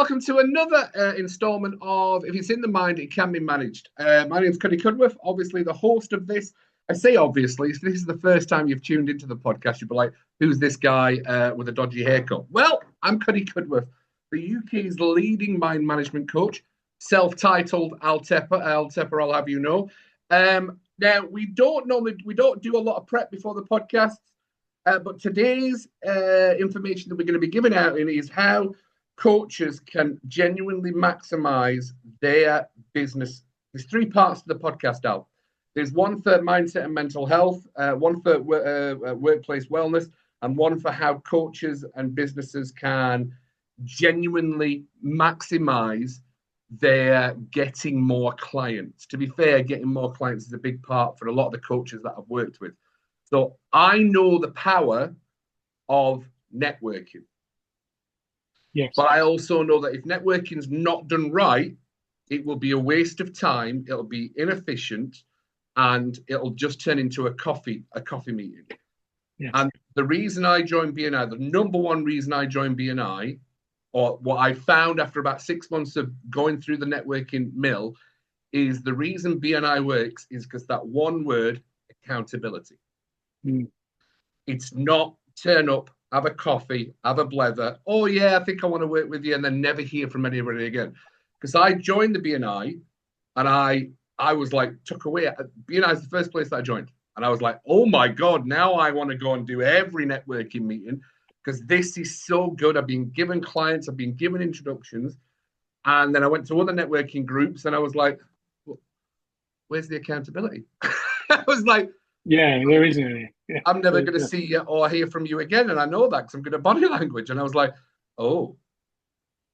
welcome to another installment of If It's in the Mind, It Can Be Managed. My name's Cuddy Cudworth, obviously the host of this. I say obviously, if this is the first time you've tuned into the podcast, you'll be like, who's this guy with a dodgy haircut? Well, I'm Cuddy Cudworth, the UK's leading mind management coach, self-titled Tepper, I'll have you know. Now, we don't do a lot of prep before the podcast, but today's information that we're going to be giving out in is how coaches can genuinely maximize their business. There's three parts to the podcast, Al. There's one for mindset and mental health, one for workplace wellness, and one for how coaches and businesses can genuinely maximize their getting more clients. To be fair, getting more clients is a big part for a lot of the coaches that I've worked with. So I know the power of networking. Yes. But I also know that if networking's not done right, it will be a waste of time, it'll be inefficient, and it'll just turn into a coffee meeting. Yes. And the reason I joined BNI, the number one reason I joined BNI, or what I found after about 6 months of going through the networking mill, is the reason BNI works is because that one word, accountability. It's not turn up, have a coffee, have a blether. Oh, yeah, I think I want to work with you, and then never hear from anybody again. Because I joined the BNI, and I was like, took away. BNI is the first place that I joined. And I was like, oh, my God, now I want to go and do every networking meeting because this is so good. I've been given clients, I've been given introductions. And then I went to other networking groups, and I was like, well, where's the accountability? I was like, yeah, there isn't any. Yeah. I'm never going to see you or hear from you again. And I know that because I'm good at body language. And I was like, oh.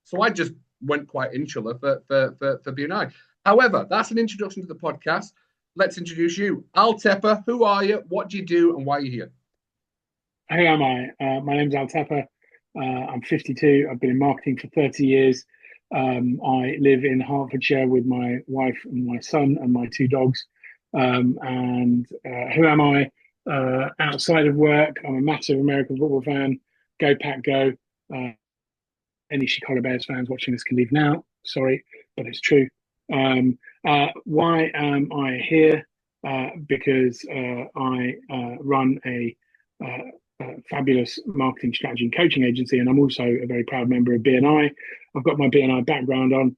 So I just went quite insular for BNI. However, that's an introduction to the podcast. Let's introduce you. Al Tepper, who are you? What do you do? And why are you here? Who am I? My name's Al Tepper. I'm 52. I've been in marketing for 30 years. I live in Hertfordshire with my wife and my son and my two dogs. And who am I? Outside of work, I'm a massive American football fan. Go Pack Go. Any Chicago Bears fans watching this can leave now. Sorry, but it's true. Why am I here? Because I run a fabulous marketing strategy and coaching agency, and I'm also a very proud member of BNI. I've got my BNI background on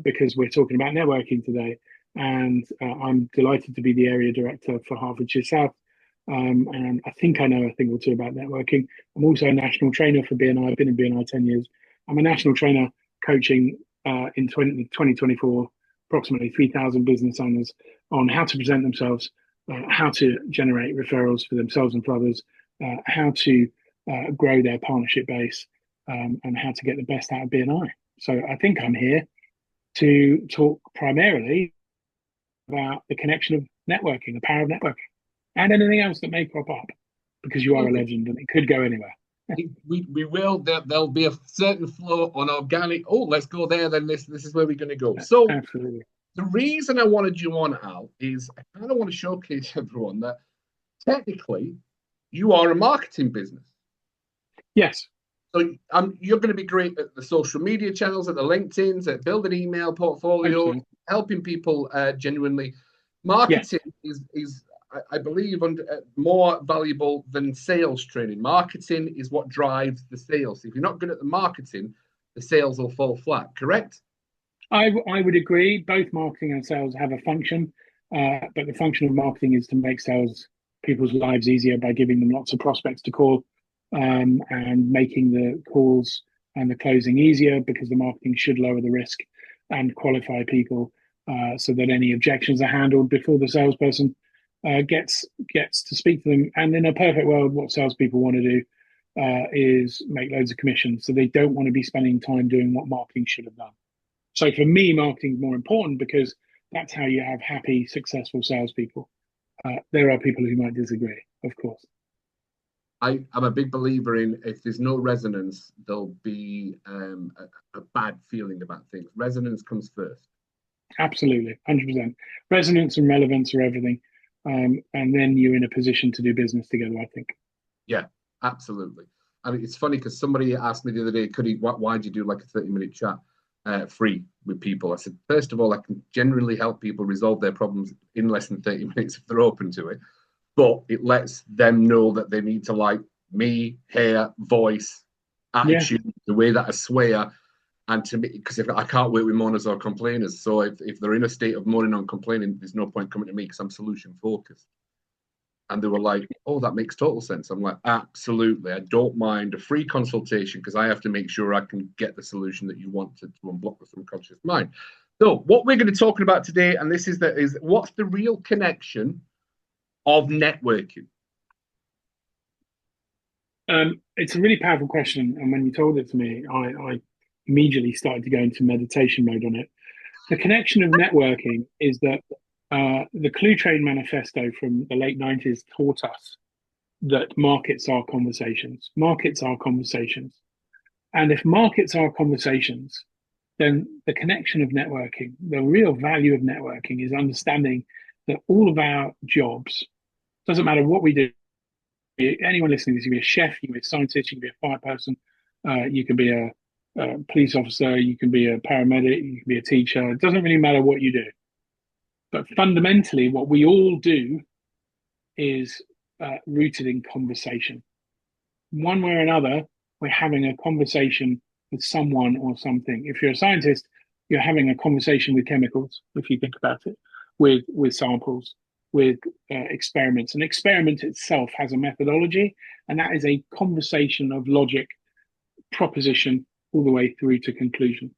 because we're talking about networking today. And I'm delighted to be the area director for Hertfordshire South. And I think I know a thing or two about networking. I'm also a national trainer for BNI. I've been in BNI 10 years. I'm a national trainer coaching in 2024, approximately 3,000 business owners on how to present themselves, how to generate referrals for themselves and for others, how to grow their partnership base, and how to get the best out of BNI. So I think I'm here to talk primarily about the connection of networking, the power of networking, and anything else that may crop up, because you are a legend and it could go anywhere. We will. There'll be a certain flow on organic. Oh, let's go there. Then this is where we're going to go. So absolutely. The reason I wanted you on, Al, is I kind of want to showcase everyone that technically you are a marketing business. Yes. So you're going to be great at the social media channels, at the LinkedIn's, at building email portfolio, helping people genuinely. Marketing is I believe, more valuable than sales training. Marketing is what drives the sales. If you're not good at the marketing, the sales will fall flat, correct? I would agree. Both marketing and sales have a function, but the function of marketing is to make sales people's lives easier by giving them lots of prospects to call, and making the calls and the closing easier, because the marketing should lower the risk and qualify people so that any objections are handled before the salesperson gets to speak to them. And in a perfect world, what salespeople want to do is make loads of commission. So they don't want to be spending time doing what marketing should have done. So for me, marketing is more important because that's how you have happy, successful salespeople. There are people who might disagree, of course. I'm a big believer in, if there's no resonance, there'll be a bad feeling about things. Resonance comes first. Absolutely, 100%. Resonance and relevance are everything. And then you're in a position to do business together, I think. Yeah, absolutely. and it's funny because somebody asked me the other day, why do you do like a 30-minute chat free with people? I said, first of all, I can generally help people resolve their problems in less than 30 minutes if they're open to it. But it lets them know that they need to like me, hair, voice, attitude, the way that I swear. And to me, because I can't work with moaners or complainers. So if they're in a state of moaning or complaining, there's no point coming to me because I'm solution focused. And they were like, oh, that makes total sense. I'm like, absolutely. I don't mind a free consultation because I have to make sure I can get the solution that you want to unblock the subconscious mind. So what we're going to be talking about today, and this is what's the real connection of networking? It's a really powerful question. And when you told it to me, I immediately started to go into meditation mode on it. The connection of networking is that the Clue Train Manifesto from the late 90s taught us that markets are conversations. Markets are conversations. And if markets are conversations, then the connection of networking, the real value of networking is understanding that all of our jobs, doesn't matter what we do, anyone listening to this, you can be a chef, you can be a scientist, you can be a fire person, you can be a police officer, you can be a paramedic, you can be a teacher. It doesn't really matter what you do. But fundamentally, what we all do is rooted in conversation. One way or another, we're having a conversation with someone or something. If you're a scientist, you're having a conversation with chemicals, if you think about it, with samples, with experiments. An experiment itself has a methodology, and that is a conversation of logic, proposition, all the way through to conclusion.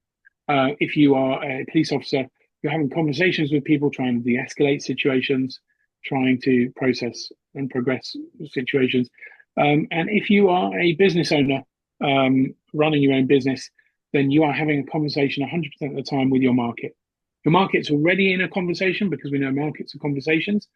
If you are a police officer, you're having conversations with people, trying to de-escalate situations, trying to process and progress situations. And if you are a business owner running your own business, then you are having a conversation 100% of the time with your market. Your market's already in a conversation because we know markets are conversations.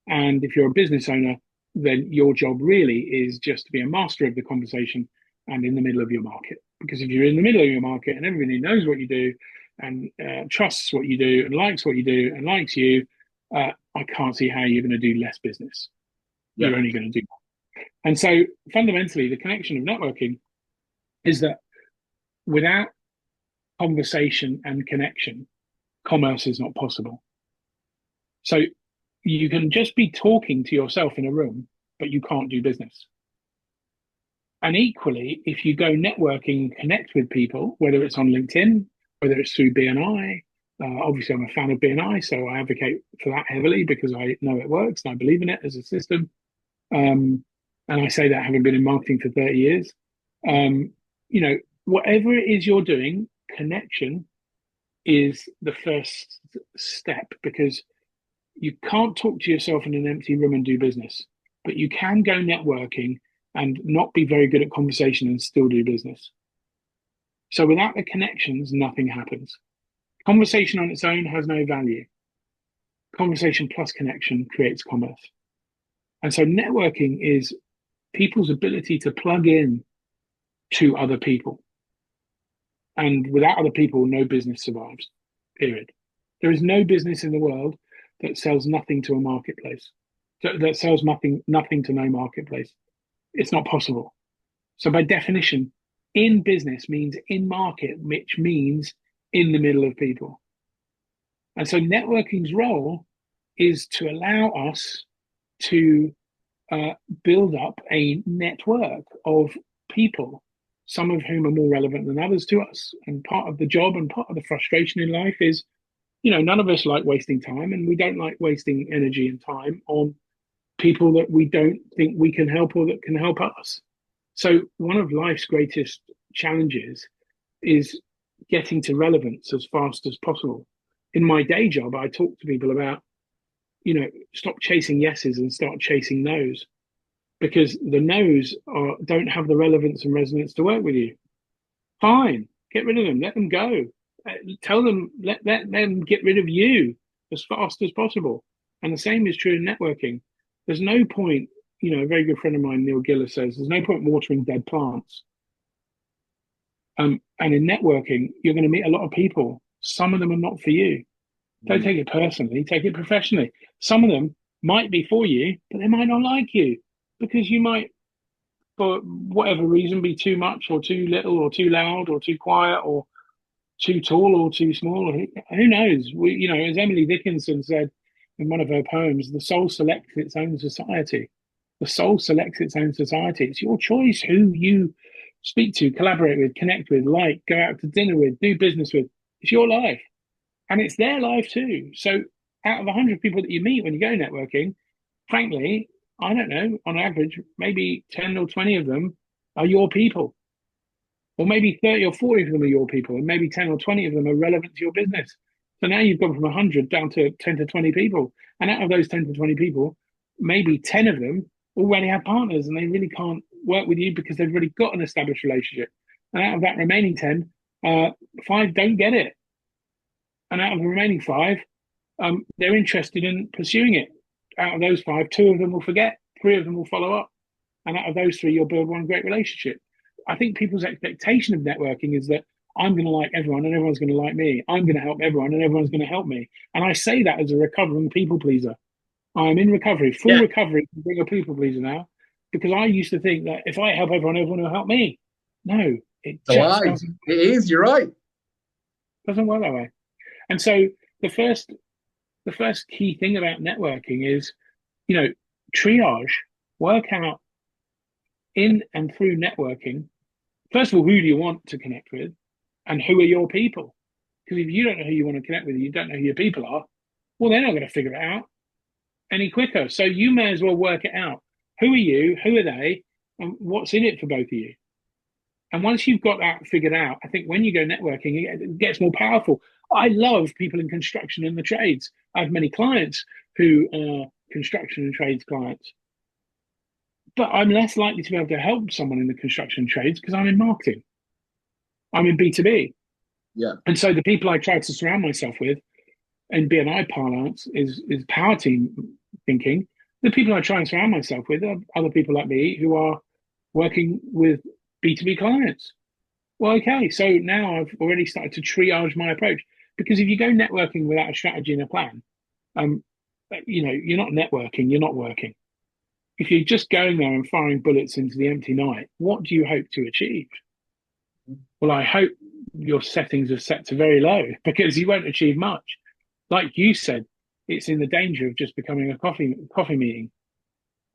And if you're a business owner, then your job really is just to be a master of the conversation and in the middle of your market. Because if you're in the middle of your market and everybody knows what you do and trusts what you do and likes what you do and likes you, I can't see how you're going to do less business. Yeah. You're only going to do more. And so fundamentally, the connection of networking is that without conversation and connection, commerce is not possible. So you can just be talking to yourself in a room, but you can't do business. And equally, if you go networking and connect with people, whether it's on LinkedIn, whether it's through BNI, obviously I'm a fan of BNI, so I advocate for that heavily because I know it works and I believe in it as a system. And I say that having been in marketing for 30 years. Whatever it is you're doing, connection is the first step, because you can't talk to yourself in an empty room and do business, but you can go networking and not be very good at conversation and still do business. So without the connections, nothing happens. Conversation on its own has no value. Conversation plus connection creates commerce. And so networking is people's ability to plug in to other people. And without other people, no business survives, period. There is no business in the world that sells nothing to a marketplace, that sells nothing to no marketplace. It's not possible. So by definition, in business means in market, which means in the middle of people. And so networking's role is to allow us to build up a network of people, some of whom are more relevant than others to us. And part of the job and part of the frustration in life is, none of us like wasting time, and we don't like wasting energy and time on people that we don't think we can help or that can help us. So one of life's greatest challenges is getting to relevance as fast as possible. In my day job, I talk to people about, stop chasing yeses and start chasing nos, because the nos don't have the relevance and resonance to work with you. Fine, get rid of them, let them go. Tell them, let them get rid of you as fast as possible. And the same is true in networking. There's no point, a very good friend of mine, Neil Gillis, says, there's no point watering dead plants. And in networking, you're going to meet a lot of people. Some of them are not for you. Don't take it personally, take it professionally. Some of them might be for you, but they might not like you because you might for whatever reason, be too much or too little or too loud or too quiet or too tall or too small. Who knows? As Emily Dickinson said in one of her poems, the soul selects its own society. The soul selects its own society. It's your choice who you speak to, collaborate with, connect with, go out to dinner with, do business with. It's your life. And it's their life too. So out of 100 people that you meet when you go networking, frankly, I don't know, on average, maybe 10 or 20 of them are your people. Or maybe 30 or 40 of them are your people, and maybe 10 or 20 of them are relevant to your business. So now you've gone from 100 down to 10 to 20 people. And out of those 10 to 20 people, maybe 10 of them already have partners and they really can't work with you because they've already got an established relationship. And out of that remaining 10, 5 don't get it. And out of the remaining 5, they're interested in pursuing it. Out of those 5, 2 of them will forget, 3 of them will follow up. And out of those 3, you'll build one great relationship. I think people's expectation of networking is that I'm going to like everyone and everyone's going to like me. I'm going to help everyone and everyone's going to help me. And I say that as a recovering people pleaser. I'm in recovery, full recovery from being a people pleaser now, because I used to think that if I help everyone, everyone will help me. No, it just doesn't. It is, you're right. Doesn't work that way. And so the first key thing about networking is, triage, work out in and through networking. First of all, who do you want to connect with and who are your people? Because if you don't know who you want to connect with, you don't know who your people are, well, they're not going to figure it out any quicker. So you may as well work it out. Who are you? Who are they? And what's in it for both of you? And once you've got that figured out, I think when you go networking, it gets more powerful. I love people in construction and the trades. I have many clients who are construction and trades clients. But I'm less likely to be able to help someone in the construction trades because I'm in marketing. I'm in B2B. Yeah. And so the people I try to surround myself with in B&I parlance is power team thinking. The people I try and surround myself with are other people like me who are working with B2B clients. Well, okay, so now I've already started to triage my approach, because if you go networking without a strategy and a plan, you're not networking, you're not working. If you're just going there and firing bullets into the empty night, what do you hope to achieve? Well, I hope your settings are set to very low, because you won't achieve much. Like you said, it's in the danger of just becoming a coffee meeting.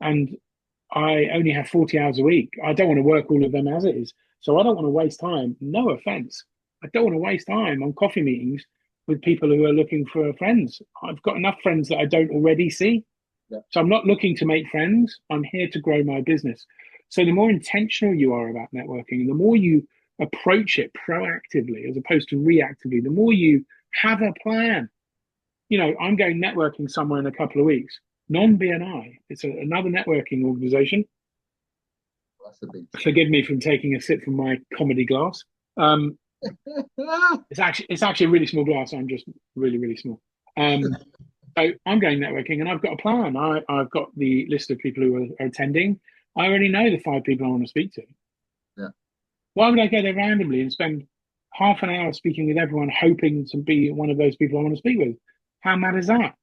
And I only have 40 hours a week. I don't want to work all of them as it is. So I don't want to waste time. No offense. I don't want to waste time on coffee meetings with people who are looking for friends. I've got enough friends that I don't already see. Yeah. So I'm not looking to make friends. I'm here to grow my business. So the more intentional you are about networking, the more you approach it proactively as opposed to reactively, the more you have a plan. I'm going networking somewhere in a couple of weeks. Non-BNI. It's another networking organization. Forgive me from taking a sip from my comedy glass. It's actually a really small glass. I'm just really, really small. So I'm going networking and I've got a plan. I've got the list of people who are attending. I already know the 5 people I want to speak to. Yeah. Why would I go there randomly and spend half an hour speaking with everyone, hoping to be one of those people I want to speak with? How mad is that?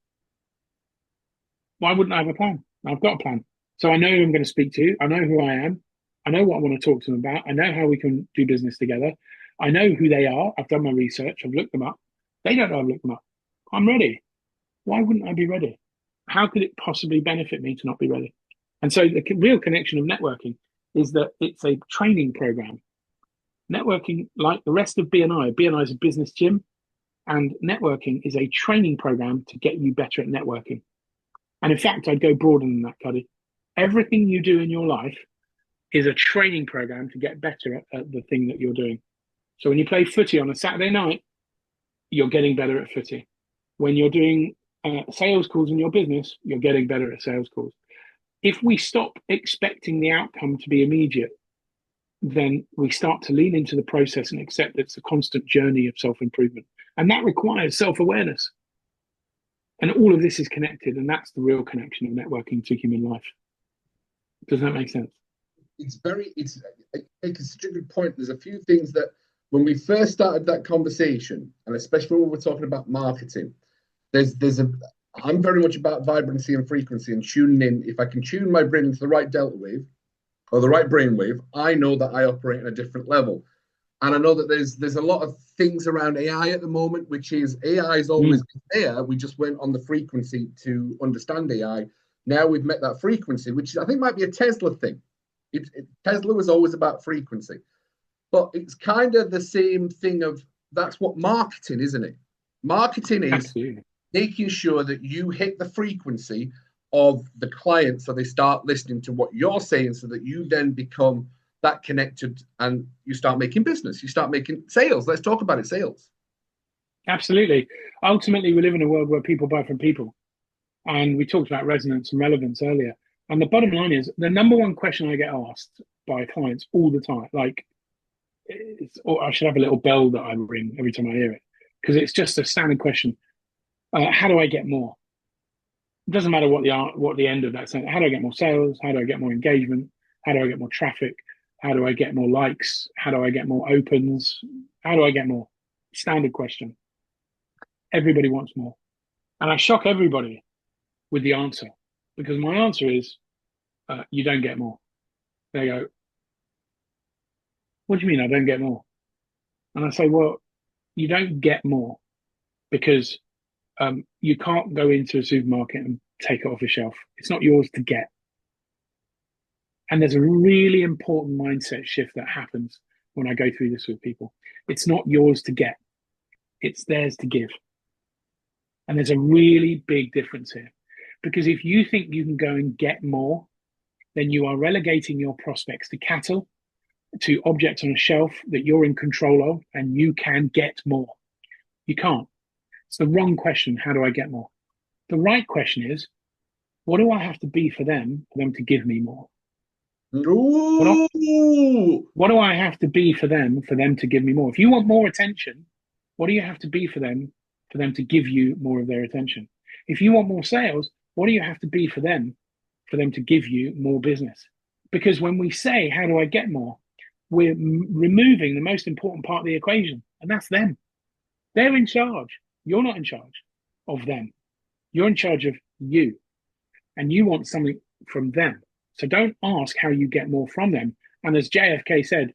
Why wouldn't I have a plan? I've got a plan. So I know who I'm going to speak to. I know who I am. I know what I want to talk to them about. I know how we can do business together. I know who they are. I've done my research. I've looked them up. They don't know I've looked them up. I'm ready. Why wouldn't I be ready? How could it possibly benefit me to not be ready? And so the real connection of networking is that it's a training program. Networking, like the rest of BNI is a business gym, and networking is a training program to get you better at networking. And in fact, I'd go broader than that, Cuddy. Everything you do in your life is a training program to get better at the thing that you're doing. So when you play footy on a Saturday night, you're getting better at footy. When you're doing sales calls in your business, you're getting better at sales calls. If we stop expecting the outcome to be immediate, then we start to lean into the process and accept that it's a constant journey of self-improvement. And that requires self-awareness. And all of this is connected, and that's the real connection of networking to human life. Does that make sense? It's such a good point. There's a few things that when we first started that conversation, and especially when we're talking about marketing, I'm very much about vibrancy and frequency and tuning in. If I can tune my brain into the right delta wave, or the right brainwave, I know that I operate at a different level. And I know that there's a lot of things around AI at the moment, which is AI has always Mm, been there. We just went on the frequency to understand AI. Now we've met that frequency, which I think might be a Tesla thing. Tesla was always about frequency, but it's kind of the same thing of that's what marketing, isn't it? Marketing is absolutely. making sure that you hit the frequency of the client so they start listening to what you're saying so that you then become that connected and you start making business, you start making sales. Let's talk about it, sales. Absolutely. Ultimately, we live in a world where people buy from people. And we talked about resonance and relevance earlier. And the bottom line is the number one question I get asked by clients all the time, like, or I should have a little bell that I ring every time I hear it, because it's just a standard question. How do I get more? It doesn't matter what the end of that saying. How do I get more sales? How do I get more engagement? How do I get more traffic? How do I get more likes? How do I get more opens? How do I get more? Standard question. Everybody wants more. And I shock everybody with the answer because my answer is you don't get more. They go, what do you mean I don't get more? And I say, well, you don't get more because you can't go into a supermarket and take it off a shelf. It's not yours to get. And there's a really important mindset shift that happens when I go through this with people. It's not yours to get, it's theirs to give. And there's a really big difference here. Because if you think you can go and get more, then you are relegating your prospects to cattle, to objects on a shelf that you're in control of, and you can get more. You can't. It's the wrong question. How do I get more? The right question is, what do I have to be for them to give me more? What Ooh. what do I have to be for them to give me more? If you want more attention, what do you have to be for them to give you more of their attention? If you want more sales, what do you have to be for them to give you more business? Because when we say, how do I get more? We're removing the most important part of the equation, and that's them. They're in charge. You're not in charge of them. You're in charge of you, and you want something from them. So don't ask how you get more from them. And as JFK said,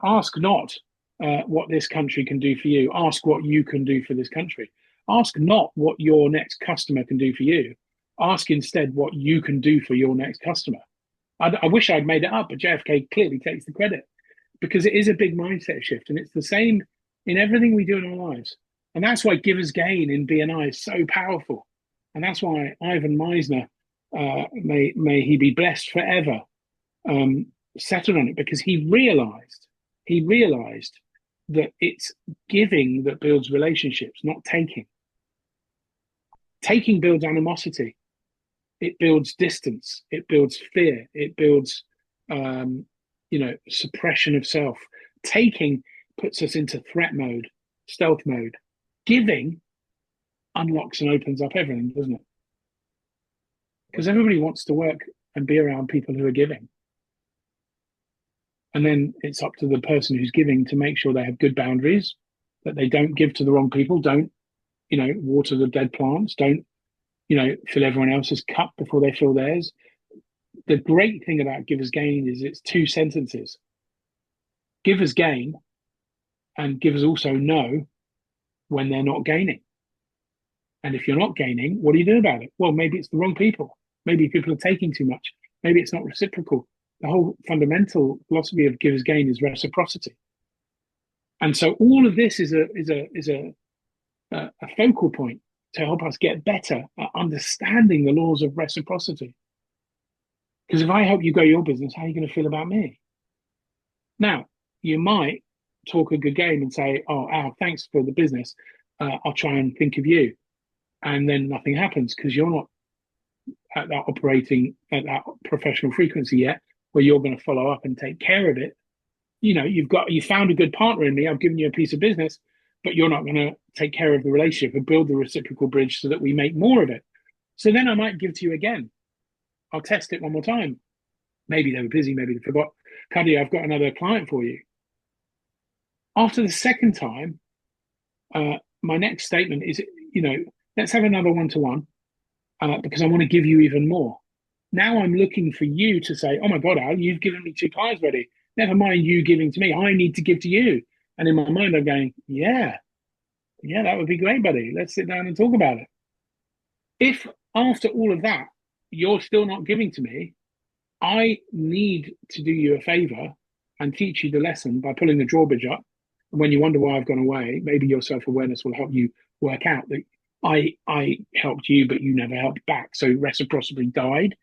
ask not what this country can do for you. Ask what you can do for this country. Ask not what your next customer can do for you. Ask instead what you can do for your next customer. I wish I'd made it up, but JFK clearly takes the credit because it is a big mindset shift. And it's the same in everything we do in our lives. And that's why Giver's Gain in BNI is so powerful. And that's why Ivan Meisner, may he be blessed forever, settled on it because he realized that it's giving that builds relationships, not taking. Taking builds animosity. It builds distance. It builds fear. It builds, suppression of self. Taking puts us into threat mode, stealth mode. Giving unlocks and opens up everything, doesn't it? Because everybody wants to work and be around people who are giving. And then it's up to the person who's giving to make sure they have good boundaries, that they don't give to the wrong people, don't, water the dead plants, don't, fill everyone else's cup before they fill theirs. The great thing about Giver's Gain is it's two sentences. Givers gain and givers also know when they're not gaining. And if you're not gaining, what do you do about it? Well, maybe it's the wrong people. Maybe people are taking too much. Maybe it's not reciprocal. The whole fundamental philosophy of Giver's Gain is reciprocity. And so all of this is a focal point to help us get better at understanding the laws of reciprocity. Because if I help you grow your business, how are you going to feel about me? Now, you might talk a good game and say, oh, Al, thanks for the business. I'll try and think of you. And then nothing happens because you're not at that professional frequency yet where you're going to follow up and take care of it. You found a good partner in me. I've given you a piece of business, but you're not going to take care of the relationship and build the reciprocal bridge so that we make more of it. So then I might give to you again. I'll test it one more time. Maybe they were busy. Maybe they forgot. Cuddy, I've got another client for you. After the second time, my next statement is, let's have another one-to-one because I want to give you even more. Now I'm looking for you to say, oh my God, Al, you've given me 2 clients already. Never mind you giving to me. I need to give to you. And in my mind, I'm going, yeah, that would be great, buddy. Let's sit down and talk about it. If after all of that, you're still not giving to me, I need to do you a favor and teach you the lesson by pulling the drawbridge up. And when you wonder why I've gone away, maybe your self-awareness will help you work out that I helped you, but you never helped back. So reciprocity died.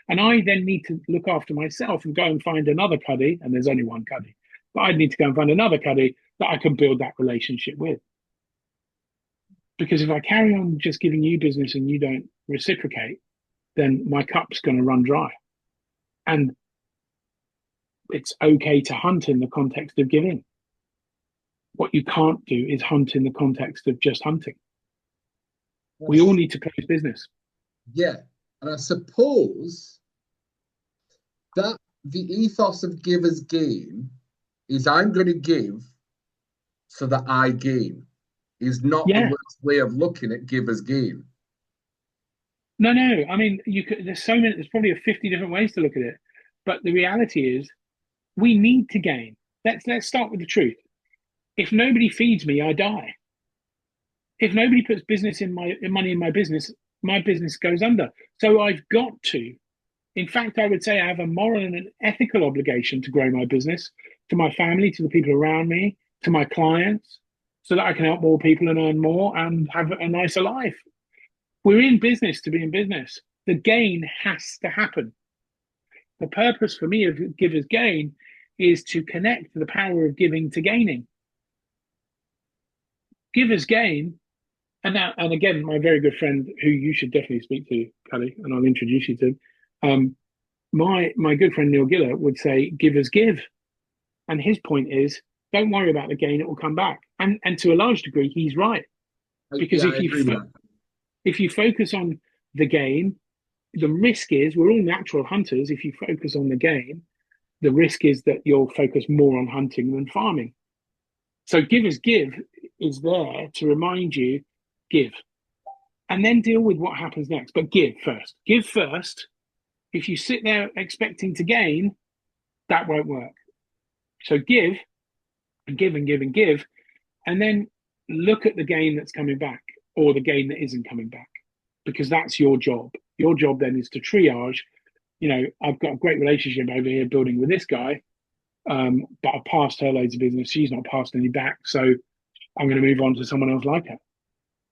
And I then need to look after myself and go and find another cuddy. And there's only one cuddy, but I need to go and find another cuddy that I can build that relationship with. Because if I carry on just giving you business and you don't reciprocate, then my cup's going to run dry. And it's okay to hunt in the context of giving. What you can't do is hunt in the context of just hunting. We all need to close business. Yeah. And I suppose that the ethos of givers gain is I'm going to give so that I gain is not the worst way of looking at givers gain. No. I mean, there's so many, there's probably 50 different ways to look at it. But the reality is we need to gain. Let's start with the truth. If nobody feeds me, I die. If nobody puts money in my business goes under. So I've got to. In fact, I would say I have a moral and an ethical obligation to grow my business, to my family, to the people around me, to my clients, so that I can help more people and earn more and have a nicer life. We're in business to be in business. The gain has to happen. The purpose for me of Giver's Gain is to connect to the power of giving to gaining. Giver's Gain, and again, my very good friend, who you should definitely speak to, Kelly, and I'll introduce you to. My good friend Neil Giller would say, "Givers give," and his point is, don't worry about the gain; it will come back. And to a large degree, he's right, because if you focus on the gain, the risk is we're all natural hunters. If you focus on the gain, the risk is that you'll focus more on hunting than farming. So Givers Give is there to remind you, give, and then deal with what happens next. But give first. Give first. If you sit there expecting to gain, that won't work. So give and give and give and give, and then look at the gain that's coming back or the gain that isn't coming back, because that's your job. Your job then is to triage. I've got a great relationship over here building with this guy, but I've passed her loads of business. She's not passed any back. So I'm going to move on to someone else like her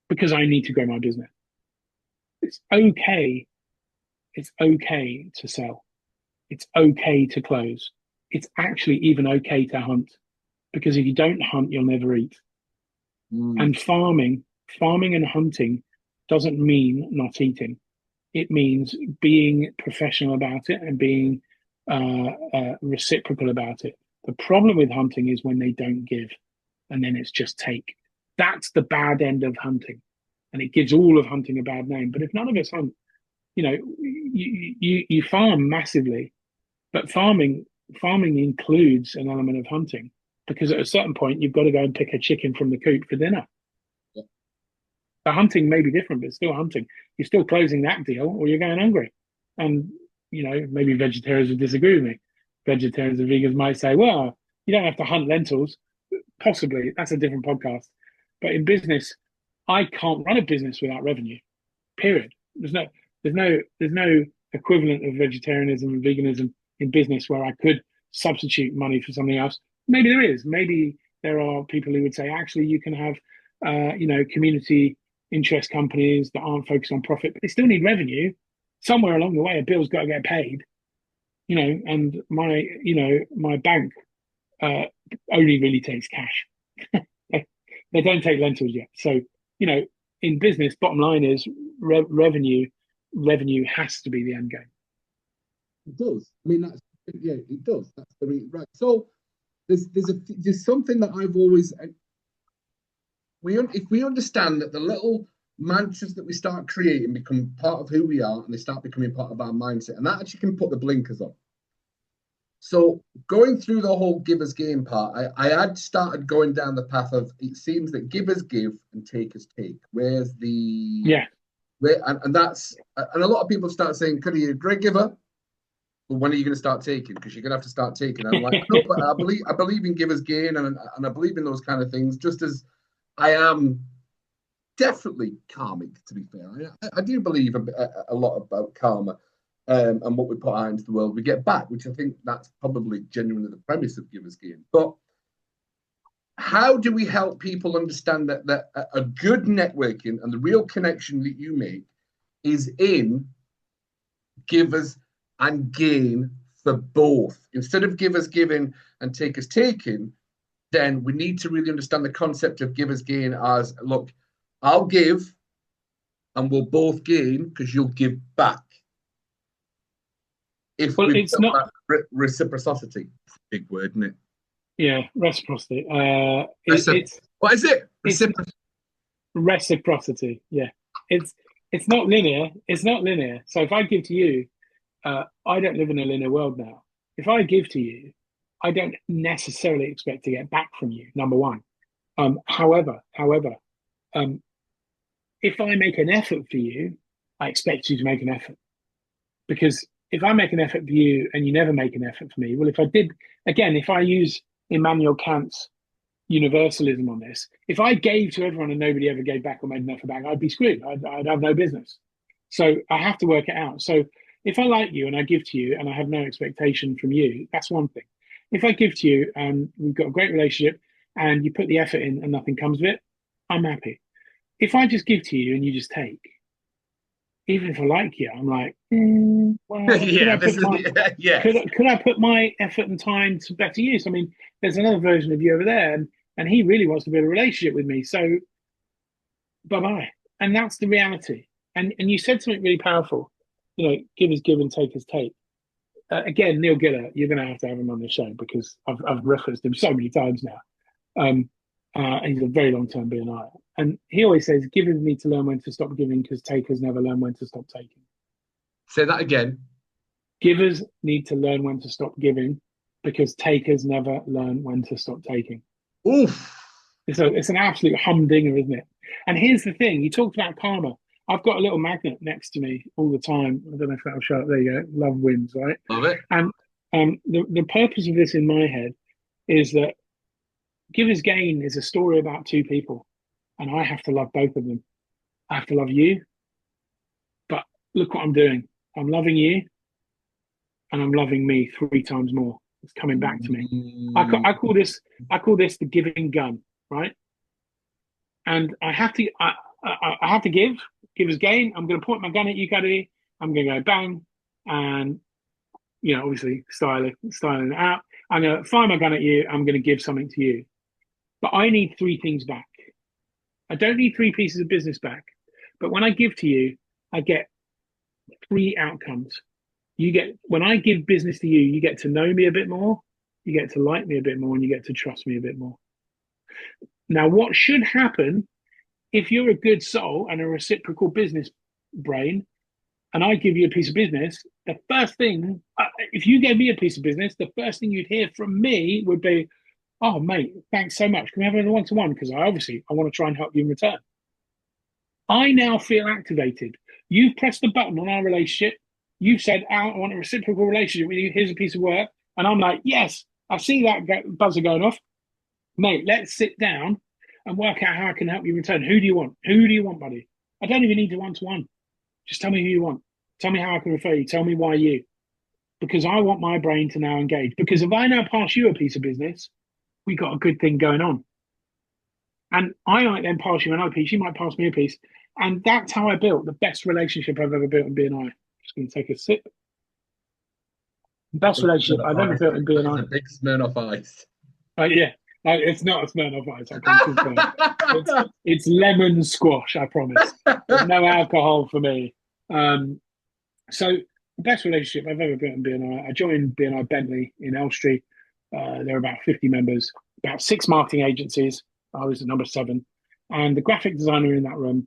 because I need to grow my business. It's okay. It's okay to sell. It's okay to close. It's actually even okay to hunt, because if you don't hunt, you'll never eat. And farming and hunting doesn't mean not eating. It means being professional about it and being reciprocal about it. The problem with hunting is when they don't give, and then it's just take. That's the bad end of hunting, and it gives all of hunting a bad name. But if none of us hunt, you farm massively, but farming includes an element of hunting, because at a certain point you've got to go and pick a chicken from the coop for dinner. Yeah. The hunting may be different, but it's still hunting. You're still closing that deal, or you're going hungry. And maybe vegetarians would disagree with me. Vegetarians and vegans might say, "Well, you don't have to hunt lentils." Possibly, that's a different podcast. But in business, I can't run a business without revenue. Period. There's no equivalent of vegetarianism and veganism in business where I could substitute money for something else. Maybe there is. Maybe there are people who would say, actually, you can have, community interest companies that aren't focused on profit, but they still need revenue. Somewhere along the way, a bill's got to get paid. And my bank only really takes cash. They don't take lentils yet. So, in business, bottom line is revenue has to be the end game. It does. I mean, it does. That's the right. So there's something that I've always if we understand that the little mantras that we start creating become part of who we are, and they start becoming part of our mindset, and that actually can put the blinkers on. So going through the whole givers gain part, I had started going down the path of, it seems that givers give and takers take. Where's the And that's and a lot of people start saying, "Could you're a great giver, but when are you going to start taking? Because you're going to have to start taking." And I'm like, no, but I believe in givers gain, and I believe in those kind of things. Just as I am definitely karmic, to be fair. I do believe a lot about karma, and what we put out into the world, we get back, which I think that's probably genuinely the premise of givers gain. But how do we help people understand that a good networking and the real connection that you make is in givers and gain for both? Instead of givers giving and takers taking, then we need to really understand the concept of givers gain as, look, I'll give and we'll both gain because you'll give back. If Well, we've it's got not. that reciprocity, big word, isn't it? Yeah, reciprocity. What is it? It's reciprocity. Yeah, it's not linear. It's not linear. So if I give to you, I don't live in a linear world now. If I give to you, I don't necessarily expect to get back from you. Number one. However, if I make an effort for you, I expect you to make an effort. Because if I make an effort for you and you never make an effort for me, well, if I did, again, if I use Immanuel Kant's universalism on this, if I gave to everyone and nobody ever gave back or made an effort back, I'd be screwed. I'd have no business. So I have to work it out. So if I like you and I give to you and I have no expectation from you, that's one thing. If I give to you and we've got a great relationship and you put the effort in and nothing comes of it, I'm happy. If I just give to you and you just take, even if I like you, I'm like, well, yeah, could I put my effort and time to better use? I mean, there's another version of you over there, and he really wants to build a relationship with me. So, bye bye. And that's the reality. And you said something really powerful. You know, givers give and takers take. Again, Neil Giller, you're going to have him on the show because I've referenced him so many times now. He's a very long-term BNI. And he always says, givers need to learn when to stop giving because takers never learn when to stop taking. Say that again. Givers need to learn when to stop giving because takers never learn when to stop taking. Oof. It's an absolute humdinger, isn't it? And here's the thing. You talked about karma. I've got a little magnet next to me all the time. I don't know if that'll show up. There you go. Love wins, right? Love it. And the purpose of this in my head is that Giver's Gain is a story about two people, and I have to love both of them. I have to love you, but look what I'm doing. I'm loving you, and I'm loving me 3 times more. It's coming back to me. I call this the giving gun, right? And I have to give Giver's Gain. I'm going to point my gun at you, Cuddy. I'm going to go bang, and obviously styling it out. I'm going to fire my gun at you. I'm going to give something to you. But I need 3 things back. I don't need 3 pieces of business back. But when I give to you, I get 3 outcomes. When I give business to you, you get to know me a bit more, you get to like me a bit more, and you get to trust me a bit more. Now, what should happen if you're a good soul and a reciprocal business brain, and I give you a piece of business, the first thing, if you gave me a piece of business, the first thing you'd hear from me would be, oh, mate, thanks so much. Can we have a one-to-one? Because I want to try and help you in return. I now feel activated. You've pressed the button on our relationship. You've said, Al, I want a reciprocal relationship with you. Here's a piece of work. And I'm like, yes, I see that buzzer going off. Mate, let's sit down and work out how I can help you in return. Who do you want? Who do you want, buddy? I don't even need a one-to-one. Just tell me who you want. Tell me how I can refer you. Tell me why you. Because I want my brain to now engage. Because if I now pass you a piece of business, we got a good thing going on. And I might then pass you another piece. You might pass me a piece. And that's how I built the best relationship I've ever built in BNI. Just going to take a sip. Best relationship I've ever built in BNI. It's a big Smirnoff Ice. Yeah. It's not a Smirnoff Ice. I can confirm. It's lemon squash, I promise. There's no alcohol for me. So the best relationship I've ever built in BNI. I joined BNI Bentley in Elstree. There are about 50 members, about 6 marketing agencies. I was at number 7. And the graphic designer in that room,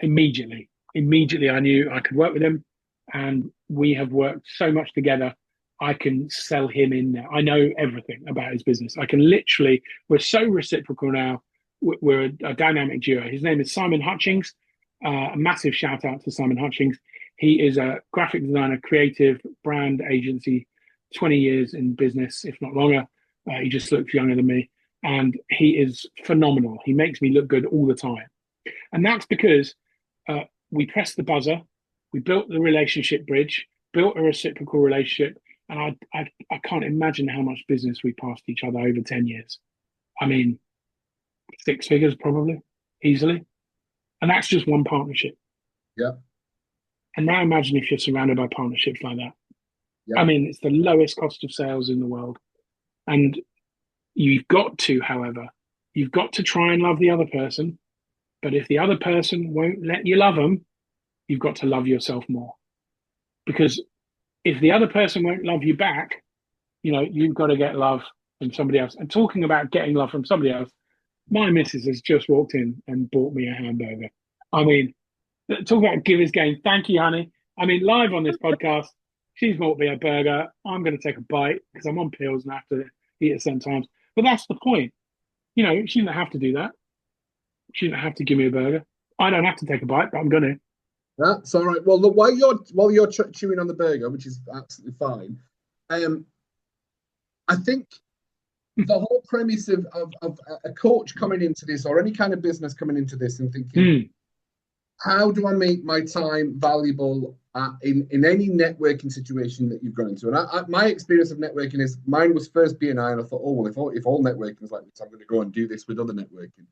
immediately I knew I could work with him. And we have worked so much together. I can sell him in there. I know everything about his business. We're so reciprocal now. We're a dynamic duo. His name is Simon Hutchings. A massive shout out to Simon Hutchings. He is a graphic designer, creative brand agency, 20 years in business, if not longer. He just looks younger than me, and he is phenomenal. He makes me look good all the time. And that's because we pressed the buzzer, we built the relationship bridge, built a reciprocal relationship, and I can't imagine how much business we passed each other over 10 years. I mean, 6 figures probably, easily. And that's just one partnership. Yeah. And now imagine if you're surrounded by partnerships like that. Yeah. I mean, it's the lowest cost of sales in the world. And you've got to, however, you've got to try and love the other person. But if the other person won't let you love them, you've got to love yourself more. Because if the other person won't love you back, you know, you've got to get love from somebody else. And talking about getting love from somebody else, my missus has just walked in and bought me a hamburger. I mean, talk about givers gain. Thank you, honey. I mean, live on this podcast, she's bought me a burger. I'm going to take a bite because I'm on pills and I have to eat at certain times. But that's the point. You know, she didn't have to do that. She didn't have to give me a burger. I don't have to take a bite, but I'm going to. That's all right. Well, look, while you're chewing on the burger, which is absolutely fine, I think the whole premise of a coach coming into this or any kind of business coming into this and thinking, how do I make my time valuable in any networking situation that you've gone into? And my experience of networking is mine was first BNI, and I thought, oh, well, if all networking is like this, I'm going to go and do this with other networking.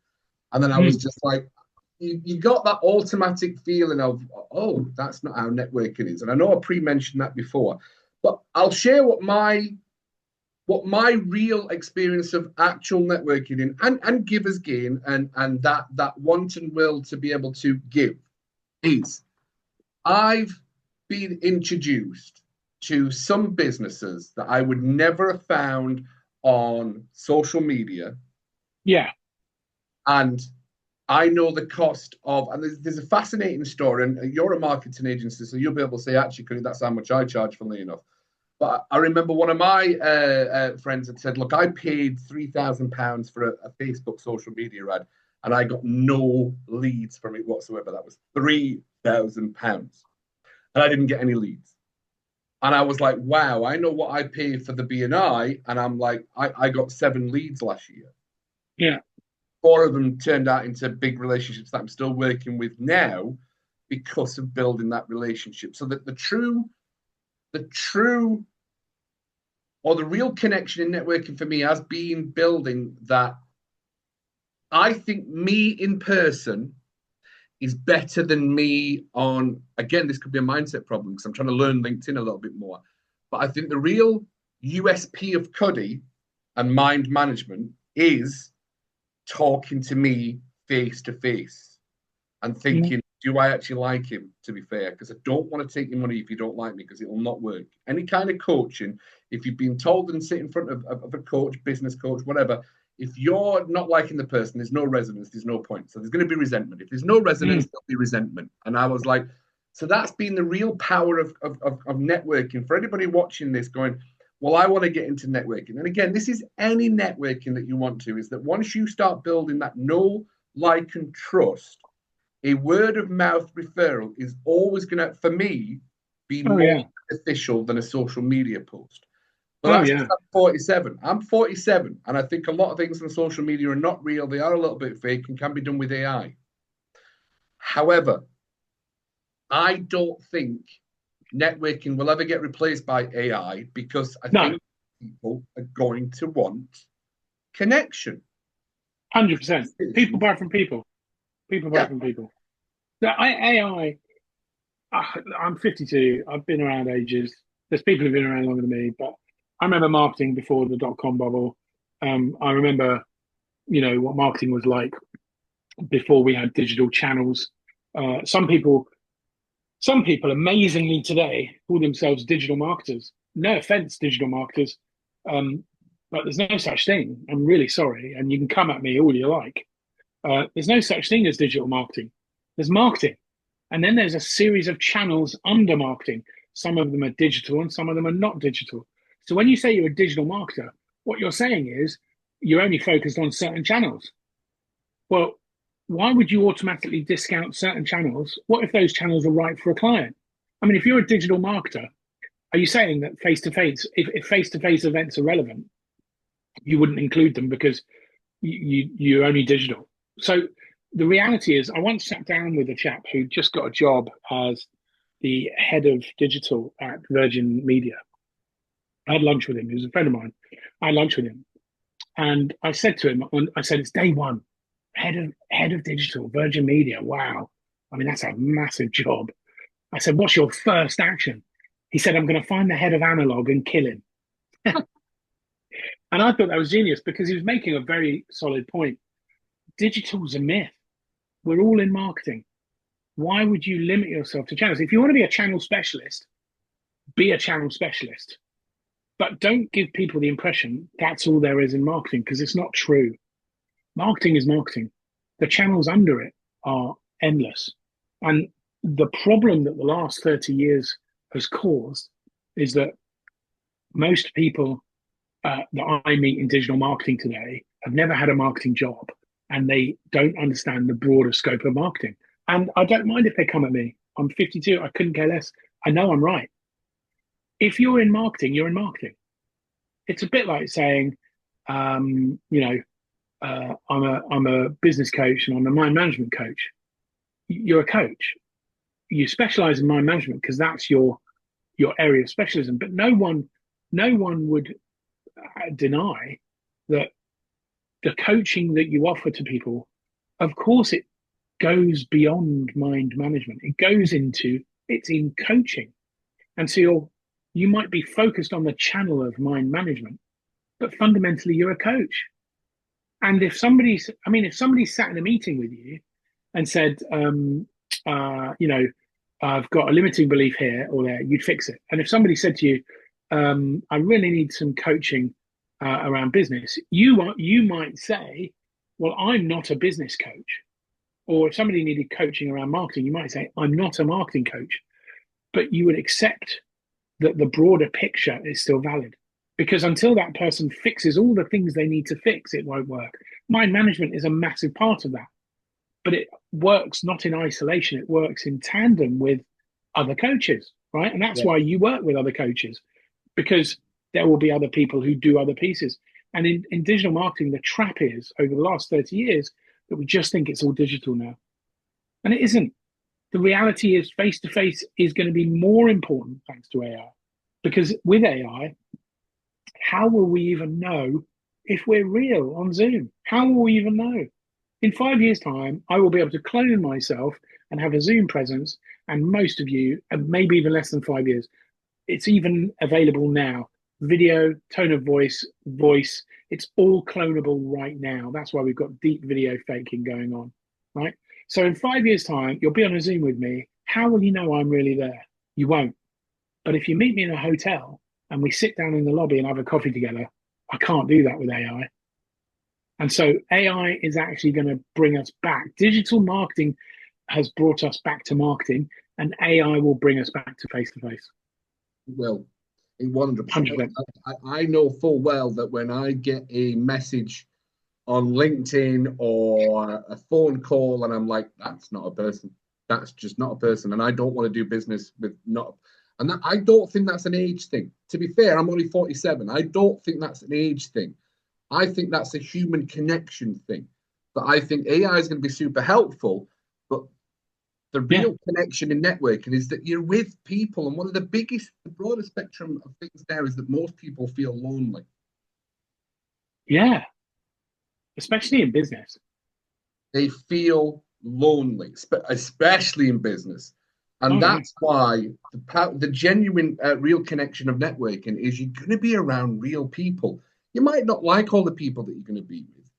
And then I was just like, you got that automatic feeling of, oh, that's not how networking is. And I know I pre-mentioned that before, but I'll share what my real experience of actual networking in and givers gain and that want and will to be able to give is. I've been introduced to some businesses that I would never have found on social media. Yeah. And I know the cost of, and there's a fascinating story, and you're a marketing agency, so you'll be able to say, actually, that's how much I charge, funnily enough. But I remember one of my friends had said, look, I paid £3,000 for a Facebook social media ad, and I got no leads from it whatsoever. That was £3,000. And I didn't get any leads. And I was like, wow, I know what I pay for the BNI. And I'm like, I got 7 leads last year. Yeah. 4 of them turned out into big relationships that I'm still working with now because of building that relationship. So that the true or the real connection in networking for me has been building that. I think me in person is better than me on, again, this could be a mindset problem because I'm trying to learn LinkedIn a little bit more. But I think the real USP of Cuddy and mind management is talking to me face to face and thinking, do I actually like him, to be fair? Because I don't want to take your money if you don't like me, because it will not work. Any kind of coaching, if you've been told and sit in front of a coach, business coach, whatever, if you're not liking the person, there's no resonance, there's no point. So there's going to be resentment. If there's no resonance, there'll be resentment. And I was like, so that's been the real power of networking. For anybody watching this going, well, I want to get into networking. And again, this is any networking that you want to, is that once you start building that know, like, and trust, a word of mouth referral is always going to, for me, be more beneficial than a social media post. But that's I'm 47. I'm 47, and I think a lot of things on social media are not real. They are a little bit fake and can be done with AI. However, I don't think networking will ever get replaced by AI, because I think people are going to want connection. 100%. People buy from people. People buy from people. So I'm 52. I've been around ages. There's people who've been around longer than me, but I remember marketing before the dot-com bubble. I remember, you know, what marketing was like before we had digital channels. Some people amazingly today call themselves digital marketers. No offense, digital marketers, but there's no such thing. I'm really sorry, and you can come at me all you like. There's no such thing as digital marketing. There's marketing. And then there's a series of channels under marketing. Some of them are digital and some of them are not digital. So when you say you're a digital marketer, what you're saying is you're only focused on certain channels. Well, why would you automatically discount certain channels? What if those channels are right for a client? I mean, if you're a digital marketer, are you saying that face-to-face, if face-to-face events are relevant, you wouldn't include them because you're only digital? So the reality is, I once sat down with a chap who just got a job as the head of digital at Virgin Media. I had lunch with him. He was a friend of mine. I had lunch with him, and I said to him, I said, it's day one, head of digital, Virgin Media. Wow, I mean that's a massive job. I said, what's your first action? He said, I'm going to find the head of analog and kill him. And I thought that was genius because he was making a very solid point. Digital's a myth. We're all in marketing. Why would you limit yourself to channels? If you want to be a channel specialist, be a channel specialist. But don't give people the impression that's all there is in marketing, because it's not true. Marketing is marketing. The channels under it are endless. And the problem that the last 30 years has caused is that most people that I meet in digital marketing today have never had a marketing job, and they don't understand the broader scope of marketing. And I don't mind if they come at me. I'm 52. I couldn't care less. I know I'm right. If you're in marketing, you're in marketing. It's a bit like saying, I'm a business coach and I'm a mind management coach. You're a coach. You specialize in mind management because that's your area of specialism. But no one would deny that the coaching that you offer to people, of course, it goes beyond mind management. It's in coaching. And so you might be focused on the channel of mind management, but fundamentally you're a coach. And if somebody sat in a meeting with you and said, I've got a limiting belief here or there, you'd fix it. And if somebody said to you, I really need some coaching around business, you might say, well, I'm not a business coach. Or if somebody needed coaching around marketing, you might say, I'm not a marketing coach. But you would accept that the broader picture is still valid. Because until that person fixes all the things they need to fix, it won't work. Mind management is a massive part of that. But it works not in isolation, it works in tandem with other coaches, right? And that's why you work with other coaches, because there will be other people who do other pieces. And in digital marketing, the trap is over the last 30 years that we just think it's all digital now. And it isn't. The reality is face-to-face is going to be more important thanks to AI. Because with AI, how will we even know if we're real on Zoom? How will we even know? In 5 years' time, I will be able to clone myself and have a Zoom presence. And most of you, and maybe even less than 5 years, it's even available now. Video, tone of voice, it's all clonable right now. That's why we've got deep video faking going on, right? So in 5 years' time, you'll be on a Zoom with me. How will you know I'm really there? You won't. But if you meet me in a hotel and we sit down in the lobby and have a coffee together, I can't do that with AI. And so AI is actually going to bring us back. Digital marketing has brought us back to marketing, and AI will bring us back to face-to-face. Well, 100%. I know full well that when I get a message on LinkedIn or a phone call and I'm like, that's not a person. That's just not a person. And I don't want to do business with not. And I don't think that's an age thing. To be fair, I'm only 47. I don't think that's an age thing. I think that's a human connection thing. But I think AI is going to be super helpful. But the real connection in networking is that you're with people. And one of the broadest spectrum of things there is that most people feel lonely. Yeah. Especially in business. They feel lonely, especially in business. And that's why the genuine, real connection of networking is you're going to be around real people. You might not like all the people that you're going to be with,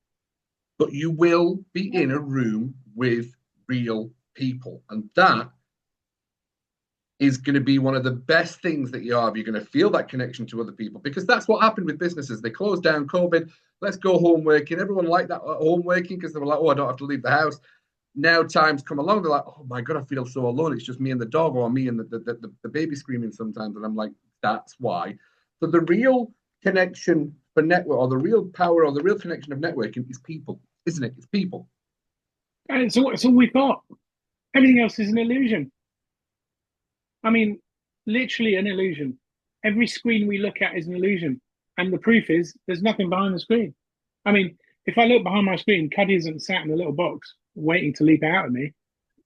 but you will be in a room with real people. And that is going to be one of the best things that you have. You're going to feel that connection to other people, because that's what happened with businesses. They closed down COVID. Let's go home working. Everyone liked that home working because they were like, oh, I don't have to leave the house. Now times come along, they're like, oh my God, I feel so alone. It's just me and the dog, or me and the baby screaming sometimes. And I'm like, that's why. So the real connection for network, or the real power, or the real connection of networking is people, isn't it? It's people. And it's all we've got. Everything else is an illusion. I mean, literally an illusion. Every screen we look at is an illusion. And the proof is there's nothing behind the screen. I mean, if I look behind my screen, Cuddy isn't sat in a little box waiting to leap out at me.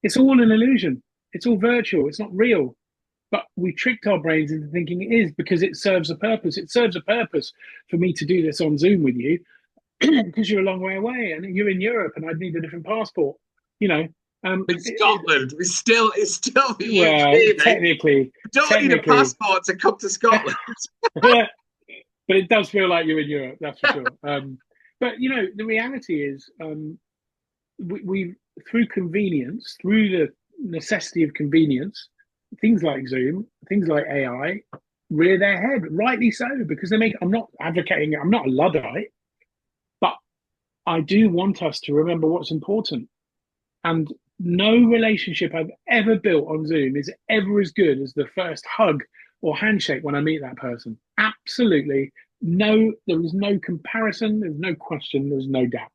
It's all an illusion. It's all virtual. It's not real. But we tricked our brains into thinking it is because it serves a purpose. It serves a purpose for me to do this on Zoom with you because you're a long way away and you're in Europe and I'd need a different passport. You know, In Scotland, it's still the well, UK, mate. technically, You don't need a passport to come to Scotland. but it does feel like you're in Europe, that's for sure. But you know, the reality is, we through convenience, through the necessity of convenience, things like Zoom, things like AI, rear their head, rightly so, because they make. I'm not advocating. I'm not a luddite, but I do want us to remember what's important. And no relationship I've ever built on Zoom is ever as good as the first hug or handshake when I meet that person. Absolutely no, there is no comparison, there's no question, there's no doubt.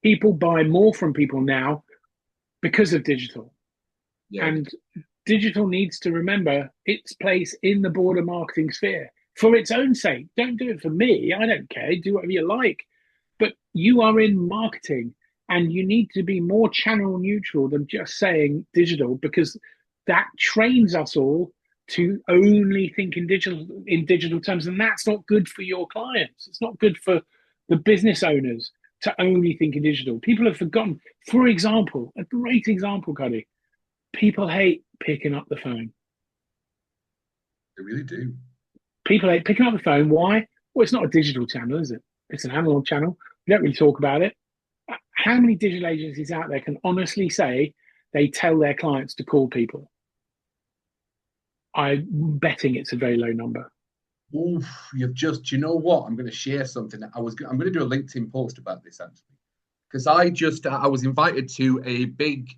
People buy more from people now because of digital. Yeah. And digital needs to remember its place in the broader marketing sphere for its own sake. Don't do it for me. I don't care. Do whatever you like. But you are in marketing and you need to be more channel neutral than just saying digital, because that trains us all to only think in digital terms. And that's not good for your clients. It's not good for the business owners to only think in digital. People have forgotten, for example, a great example, Cuddy. People hate picking up the phone. They really do. People hate picking up the phone. Why? Well, it's not a digital channel, is it? It's an analog channel. We don't really talk about it. How many digital agencies out there can honestly say they tell their clients to call people? I'm betting it's a very low number. Oof, you know what? I'm going to share something. I'm going to do a LinkedIn post about this actually, because I was invited to a big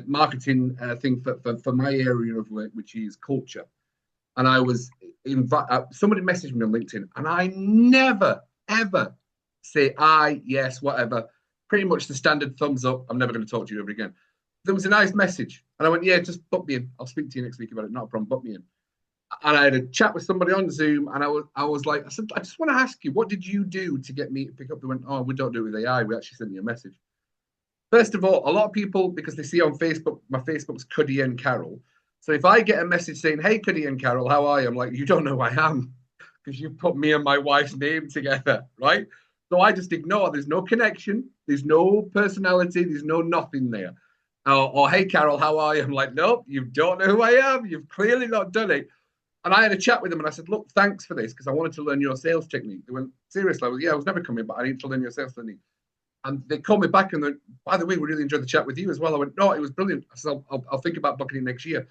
marketing thing for my area of work, which is culture, and I was somebody messaged me on LinkedIn, and I never ever say aye, yes, whatever. Pretty much the standard thumbs up. I'm never going to talk to you ever again. There was a nice message, and I went, yeah, just book me in. I'll speak to you next week about it. Not a problem. Book me in. And I had a chat with somebody on Zoom, and I was like, I said, I just want to ask you, what did you do to get me to pick up? They went, oh, we don't do it with AI. We actually sent you a message. First of all, a lot of people, because they see on Facebook, my Facebook's Cuddy and Carol. So if I get a message saying, hey, Cuddy and Carol, how are you? I'm like, you don't know who I am because you put me and my wife's name together, right? So I just ignore. There's no connection. There's no personality. There's no nothing there. Or hey, Carol, how are you? I'm like, nope, you don't know who I am. You've clearly not done it. And I had a chat with them and I said, look, thanks for this because I wanted to learn your sales technique. They went, seriously? I was never coming, but I need to learn your sales technique. And they called me back and they went, by the way, we really enjoyed the chat with you as well. I went, no, it was brilliant. I said, I'll think about booking it next year.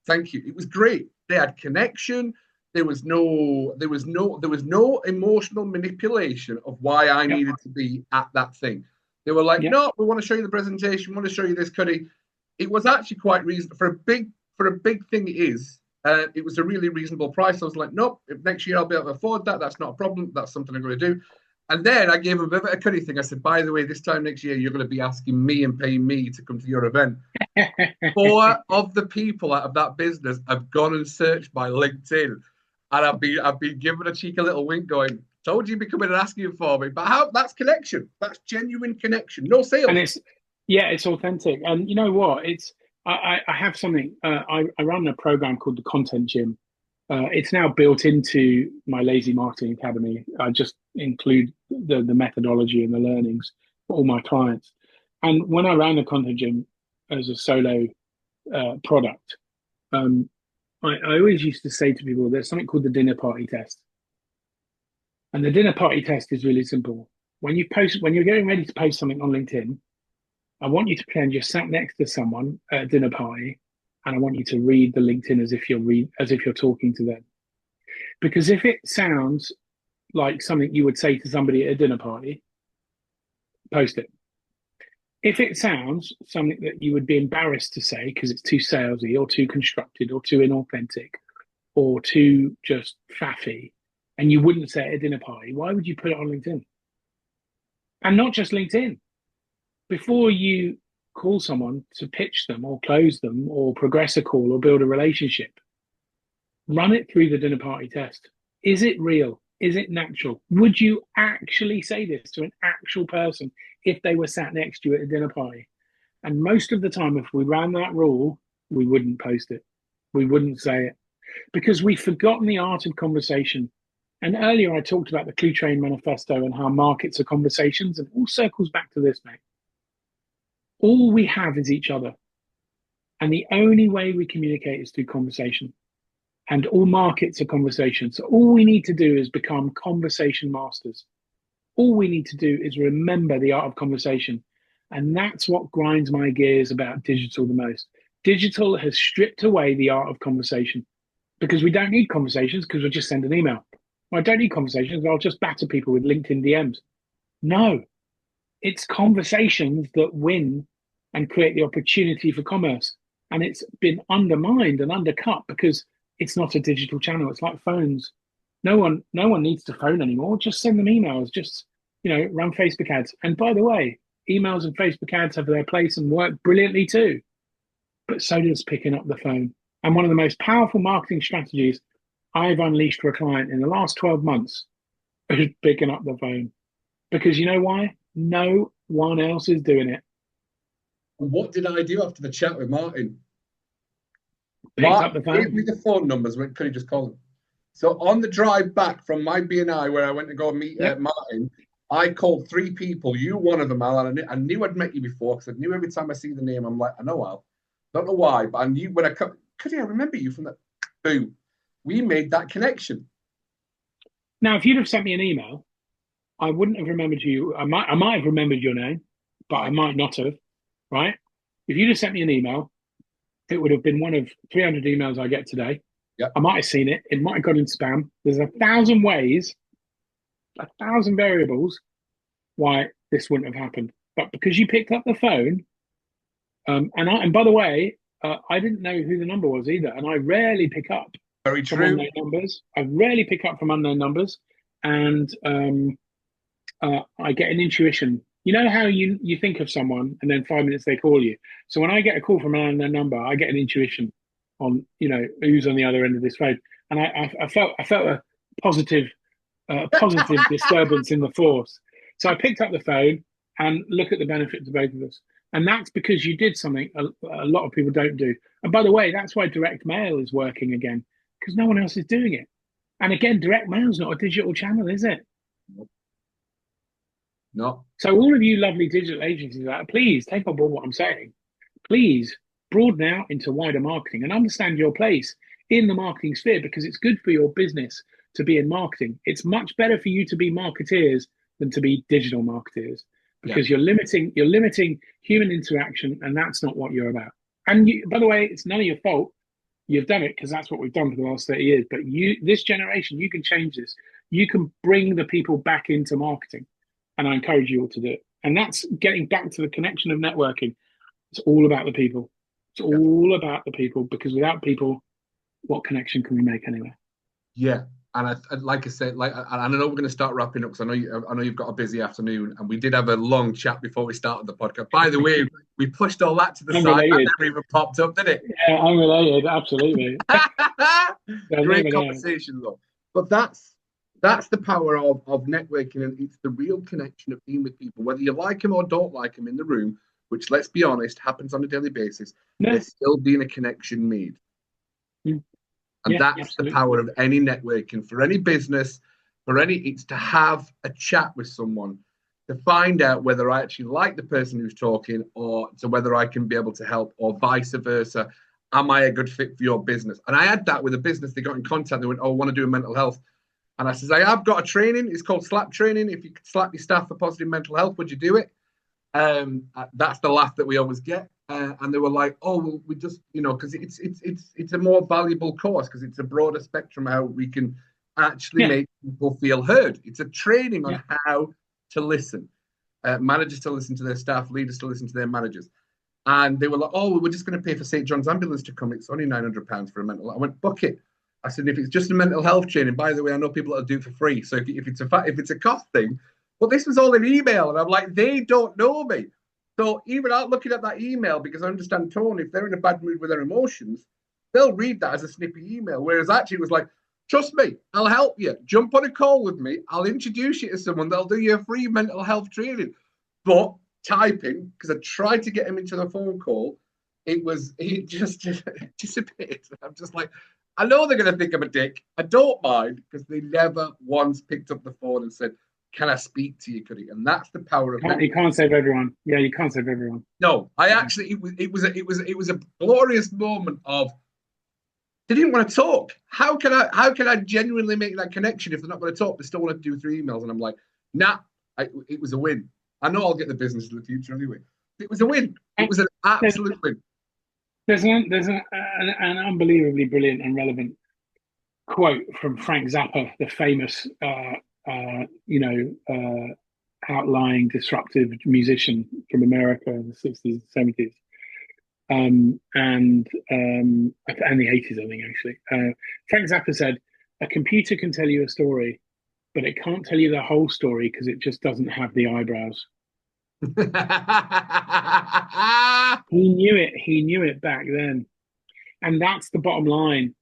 Thank you. It was great. They had connection. There was no emotional manipulation of why I needed to be at that thing. They were like, no, we want to show you the presentation. We want to show you this, Cuddy. It was actually quite reasonable for a big thing. It was a really reasonable price. I was like, nope, if next year I'll be able to afford that. That's not a problem. That's something I'm going to do. And then I gave them a bit of a Cuddy thing. I said, by the way, this time next year, you're going to be asking me and paying me to come to your event. 4 of the people out of that business have gone and searched my LinkedIn. And I've been given a cheeky little wink going, told you you'd be coming and asking for me. But that's connection. That's genuine connection. No sales. And it's authentic. And you know what? I have something. I run a program called the Content Gym. It's now built into my Lazy Marketing Academy. I just include the methodology and the learnings for all my clients. And when I ran the Content Gym as a solo product, I always used to say to people, there's something called the dinner party test. And the dinner party test is really simple. When you're getting ready to post something on LinkedIn, I want you to pretend you're sat next to someone at a dinner party, and I want you to read the LinkedIn as if you're talking to them. Because if it sounds like something you would say to somebody at a dinner party, post it. If it sounds something that you would be embarrassed to say because it's too salesy or too constructed or too inauthentic or too just faffy, and you wouldn't say it at a dinner party, why would you put it on LinkedIn? And not just LinkedIn. before you call someone to pitch them or close them or progress a call or build a relationship, run it through the dinner party test. Is it real? Is it natural? Would you actually say this to an actual person if they were sat next to you at a dinner party? And most of the time, if we ran that rule, we wouldn't post it. We wouldn't say it because we've forgotten the art of conversation. And earlier, I talked about the Clue Train Manifesto and how markets are conversations, and all circles back to this, mate. All we have is each other. And the only way we communicate is through conversation. And all markets are conversations. So all we need to do is become conversation masters. All we need to do is remember the art of conversation. And that's what grinds my gears about digital the most. Digital has stripped away the art of conversation because we don't need conversations because we'll just send an email. Well, I don't need conversations. I'll just batter people with LinkedIn DMs. No, it's conversations that win and create the opportunity for commerce. And it's been undermined and undercut because it's not a digital channel. It's like phones. No one needs to phone anymore. Just send them emails. Just, run Facebook ads. And by the way, emails and Facebook ads have their place and work brilliantly too. But so does picking up the phone. And one of the most powerful marketing strategies I've unleashed for a client in the last 12 months is picking up the phone. Because you know why? No one else is doing it. What did I do after the chat with Martin? Picked up the phone. Gave me the phone numbers. Could you just call them? So on the drive back from my BNI, where I went to go meet Martin, I called 3 people. You, one of them, Al. And I knew I'd met you before because I knew every time I see the name, I'm like, I know Al. Don't know why, but I knew when I could. I remember you from that? Boom. We made that connection. Now, if you'd have sent me an email, I wouldn't have remembered you. I might have remembered your name, but I might not have. Right? If you'd have sent me an email, it would have been one of 300 emails I get today. Yep. I might have seen it. It might have gone in spam. There's 1,000 ways, 1,000 variables why this wouldn't have happened. But because you picked up the phone, and by the way, I didn't know who the number was either, and I rarely pick up from unknown numbers. I rarely pick up from unknown numbers, and I get an intuition. You know how you think of someone and then 5 minutes they call you. So when I get a call from an unknown number, I get an intuition on who's on the other end of this phone, and I felt a positive disturbance in the force. So I picked up the phone and look at the benefit to both of us. And that's because you did something a lot of people don't do. And by the way, that's why direct mail is working again, because no one else is doing it. And again, direct mail is not a digital channel, is it? No. So all of you lovely digital agencies, please take on board what I'm saying. Please broaden out into wider marketing and understand your place in the marketing sphere, because it's good for your business to be in marketing. It's much better for you to be marketeers than to be digital marketeers, because you're limiting human interaction, and that's not what you're about. And by the way, it's none of your fault. You've done it because that's what we've done for the last 30 years. But this generation, you can change this. You can bring the people back into marketing. And I encourage you all to do it. And that's getting back to the connection of networking. It's all about the people. It's all about the people, because without people, what connection can we make anyway? Yeah. And like I said, and I know we're going to start wrapping up because I know you've got a busy afternoon, and we did have a long chat before we started the podcast. By the way, we pushed all that to the side. That never even popped up, did it? Yeah, unrelated, absolutely. Great conversation, though. But that's the power of networking, and it's the real connection of being with people, whether you like them or don't like them in the room, which, let's be honest, happens on a daily basis. There's still being a connection made. And that's absolutely the power of any networking for any business, it's to have a chat with someone to find out whether I actually like the person who's talking, or to whether I can be able to help, or vice versa. Am I a good fit for your business? And I had that with a business. They got in contact. They went, "Oh, I want to do a mental health." And I says, I've got a training. It's called SLAP training. If you could slap your staff for positive mental health, would you do it? That's the laugh that we always get. And they were like, "Oh, well, we just, because it's a more valuable course, because it's a broader spectrum how we can actually make people feel heard. It's a training on how to listen, managers to listen to their staff, leaders to listen to their managers." And they were like, "Oh, we're just going to pay for St. John's Ambulance to come. It's only £900 for a mental." I went, "Book it." I said, "If it's just a mental health training, by the way, I know people that'll do it for free. So if it's a cost thing," but this was all in email, and I'm like, they don't know me. So even out looking at that email, because I understand tone, if they're in a bad mood with their emotions, they'll read that as a snippy email. Whereas actually it was like, trust me, I'll help you. Jump on a call with me. I'll introduce you to someone. They'll do you a free mental health training. But typing, because I tried to get him into the phone call, it just disappeared. I'm just like, I know they're going to think I'm a dick. I don't mind, because they never once picked up the phone and said, can I speak to you, Cuddy? And that's the power of You can't save everyone. Yeah, you can't save everyone. No, I actually it was a glorious moment of they didn't want to talk. How can I genuinely make that connection if they're not going to talk? They still want to do 3 emails, and I'm like, nah, it was a win. I know I'll get the business in the future anyway. It was a win. It was an absolute win. There's an unbelievably brilliant and relevant quote from Frank Zappa, the famous outlying disruptive musician from America in the 60s and 70s, and the 80s, I think, actually. Frank Zappa said, a computer can tell you a story, but it can't tell you the whole story because it just doesn't have the eyebrows. He knew it back then. And that's the bottom line.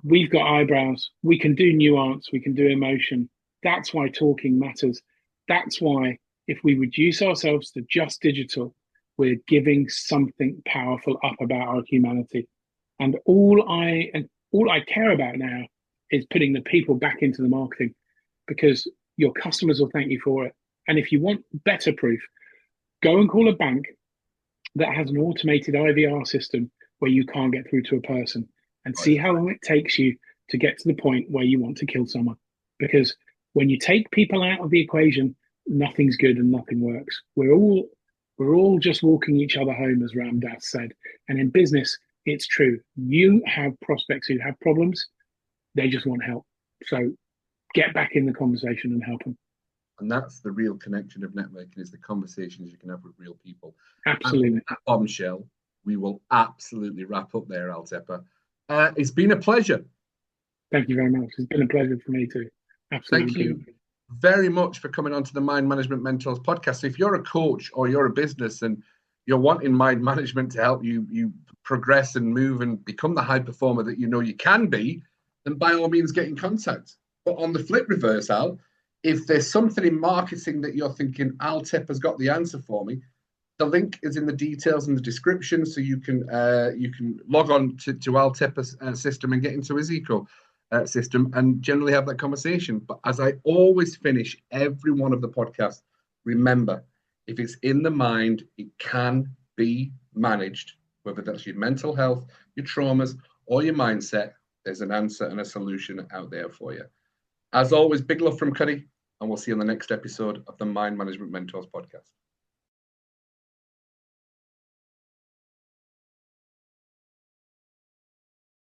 We've got eyebrows. We can do nuance. We can do emotion. That's why talking matters. That's why if we reduce ourselves to just digital, we're giving something powerful up about our humanity. And all I care about now is putting the people back into the marketing, because your customers will thank you for it. And if you want better proof, go and call a bank that has an automated IVR system where you can't get through to a person, and see how long it takes you to get to the point where you want to kill someone. Because when you take people out of the equation, nothing's good and nothing works. We're all just walking each other home, as Ram Dass said. And in business, it's true. You have prospects who have problems. They just want help. So get back in the conversation and help them. And that's the real connection of networking, is the conversations you can have with real people. Absolutely. And that bombshell, we will absolutely wrap up there, Al Tepper. It's been a pleasure. Thank you very much. It's been a pleasure for me too. Absolutely. Thank you very much for coming on to the Mind Management Mentors podcast. So if you're a coach or you're a business and you're wanting mind management to help you progress and move and become the high performer that you know you can be, then by all means get in contact. But on the flip reverse, Al, if there's something in marketing that you're thinking, Al Tepper's got the answer for me, the link is in the details in the description, so you can log on to Al Tepper's system and get into his ecosystem and generally have that conversation. But as I always finish every one of the podcasts, remember, if it's in the mind, it can be managed. Whether that's your mental health, your traumas, or your mindset, there's an answer and a solution out there for you. As always, big love from Cuddy, and we'll see you on the next episode of the Mind Management Mentors podcast.